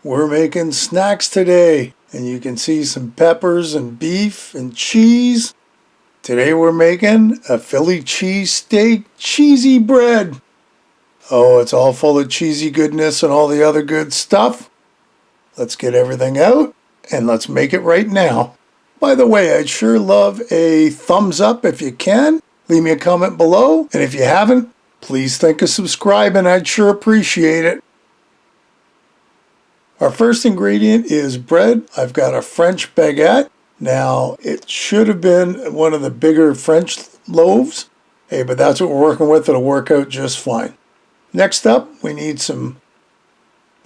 We're making snacks today, and you can see some peppers and beef and cheese. Today we're making a Philly cheesesteak cheesy bread. Oh, it's all full of cheesy goodness and all the other good stuff. Let's get everything out and let's make it right now. By the way, I'd sure love a thumbs up if you can. Leave me a comment below, and if you haven't, please think of subscribing. I'd sure appreciate it. Our first ingredient is bread. I've got a French baguette. Now, it should have been one of the bigger French loaves. Hey, but that's what we're working with. It'll work out just fine. Next up, we need some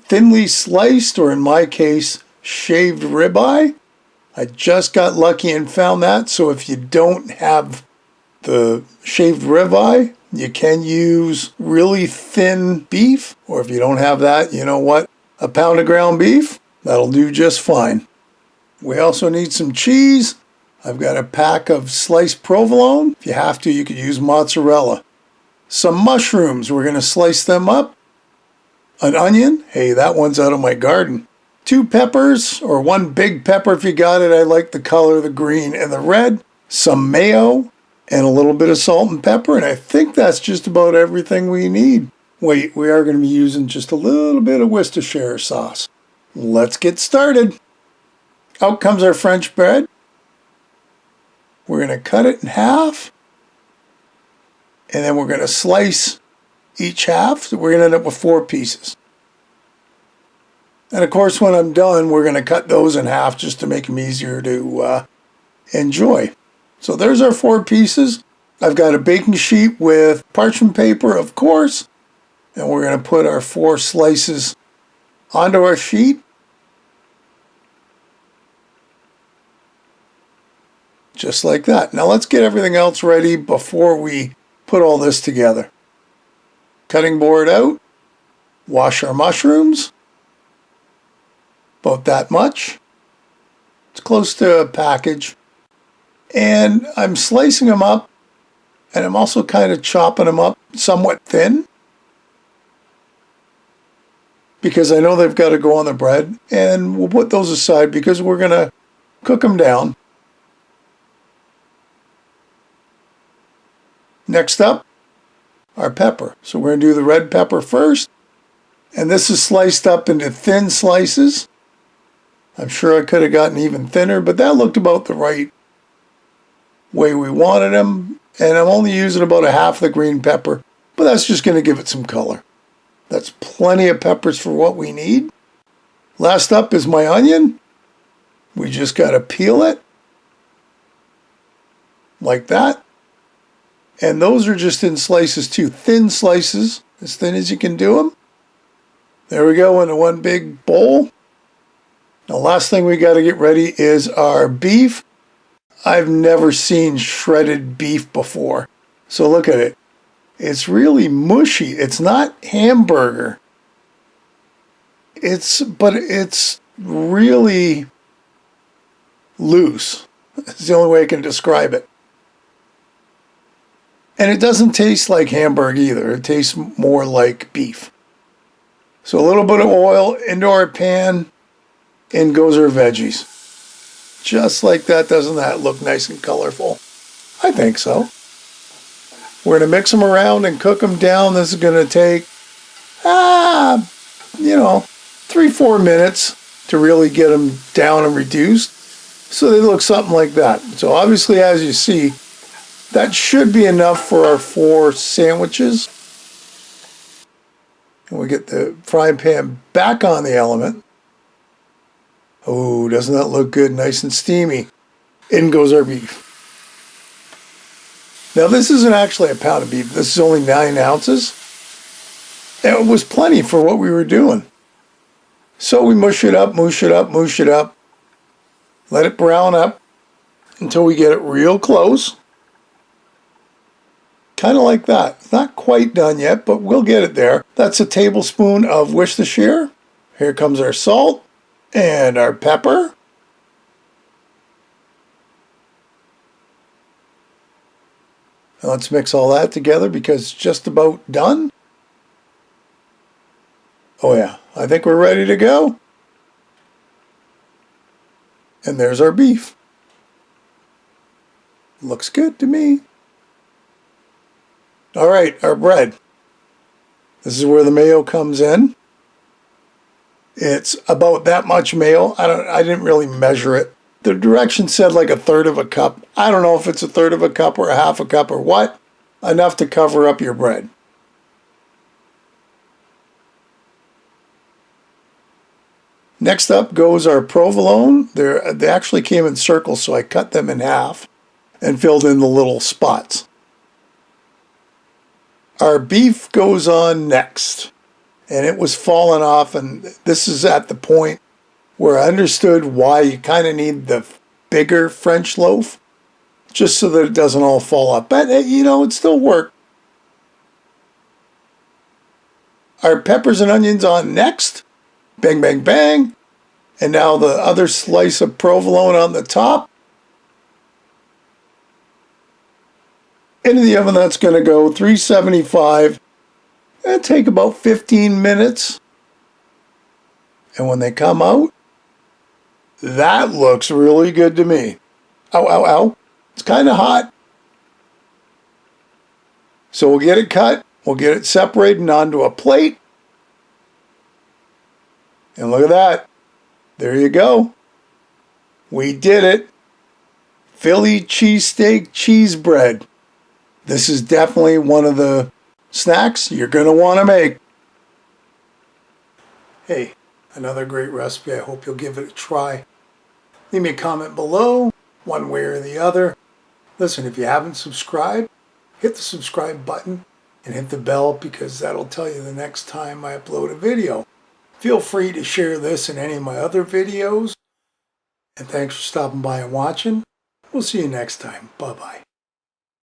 thinly sliced, or in my case, shaved ribeye. I just got lucky and found that, so if you don't have the shaved ribeye, you can use really thin beef, or if you don't have that, you know what? A pound of ground beef, that'll do just fine. We also need some cheese. I've got a pack of sliced provolone. If you have to, you could use mozzarella. Some mushrooms, we're going to slice them up. An onion, hey, that one's out of my garden. 2 peppers, or 1 big pepper if you got it. I like the color, the green and the red. Some mayo, and a little bit of salt and pepper, and I think that's just about everything we need. Wait, we are going to be using just a little bit of Worcestershire sauce. Let's get started. Out comes our French bread. We're going to cut it in half. And then we're going to slice each half. So we're going to end up with 4 pieces. And of course, when I'm done, we're going to cut those in half just to make them easier to enjoy. So there's our 4 pieces. I've got a baking sheet with parchment paper, of course. And we're going to put our 4 slices onto our sheet. Just like that. Now let's get everything else ready before we put all this together. Cutting board out. Wash our mushrooms. About that much. It's close to a package. And I'm slicing them up. And I'm also kind of chopping them up somewhat thin, because I know they've got to go on the bread, and we'll put those aside because we're going to cook them down. Next up, our pepper. So we're going to do the red pepper first, and this is sliced up into thin slices. I'm sure I could have gotten even thinner, but that looked about the right way we wanted them, and I'm only using about a half the green pepper, but that's just going to give it some color. That's plenty of peppers for what we need. Last up is my onion. We just got to peel it like that. And those are just in slices too. Thin slices, as thin as you can do them. There we go, into one big bowl. The last thing we got to get ready is our beef. I've never seen shredded beef before. So look at it. It's really mushy. It's not hamburger. But it's really loose. It's the only way I can describe it. And it doesn't taste like hamburger either. It tastes more like beef. So a little bit of oil into our pan. In goes our veggies. Just like that. Doesn't that look nice and colorful? I think so. We're going to mix them around and cook them down. This is going to take, 3-4 minutes to really get them down and reduced. So they look something like that. So obviously, as you see, that should be enough for our 4 sandwiches. And we get the frying pan back on the element. Oh, doesn't that look good? Nice and steamy. In goes our beef. Now, this isn't actually a pound of beef. This is only 9 ounces. And it was plenty for what we were doing. So we mush it up, mush it up, mush it up. Let it brown up until we get it real close. Kind of like that. It's not quite done yet, but we'll get it there. That's a tablespoon of Worcestershire. Here comes our salt and our pepper. And let's mix all that together because it's just about done. Oh yeah, I think we're ready to go. And there's our beef. Looks good to me. All right, our bread. This is where the mayo comes in. It's about that much mayo. I didn't really measure it. The directions said like a third of a cup. I don't know if it's a third of a cup or a half a cup or what. Enough to cover up your bread. Next up goes our provolone. They actually came in circles, so I cut them in half and filled in the little spots. Our beef goes on next, and it was falling off, and this is at the point where I understood why you kind of need the bigger French loaf, just so that it doesn't all fall off. But, you know, it still worked. Our peppers and onions on next. Bang, bang, bang. And now the other slice of provolone on the top. Into the oven, that's going to go 375 and take about 15 minutes. And when they come out, that looks really good to me. Ow, ow, ow. It's kind of hot. So we'll get it cut. We'll get it separated and onto a plate. And look at that. There you go. We did it. Philly cheesesteak cheese bread. This is definitely one of the snacks you're going to want to make. Hey, another great recipe. I hope you'll give it a try. Leave me a comment below, one way or the other. Listen, if you haven't subscribed, hit the subscribe button and hit the bell, because that'll tell you the next time I upload a video. Feel free to share this and any of my other videos. And thanks for stopping by and watching. We'll see you next time. Bye-bye.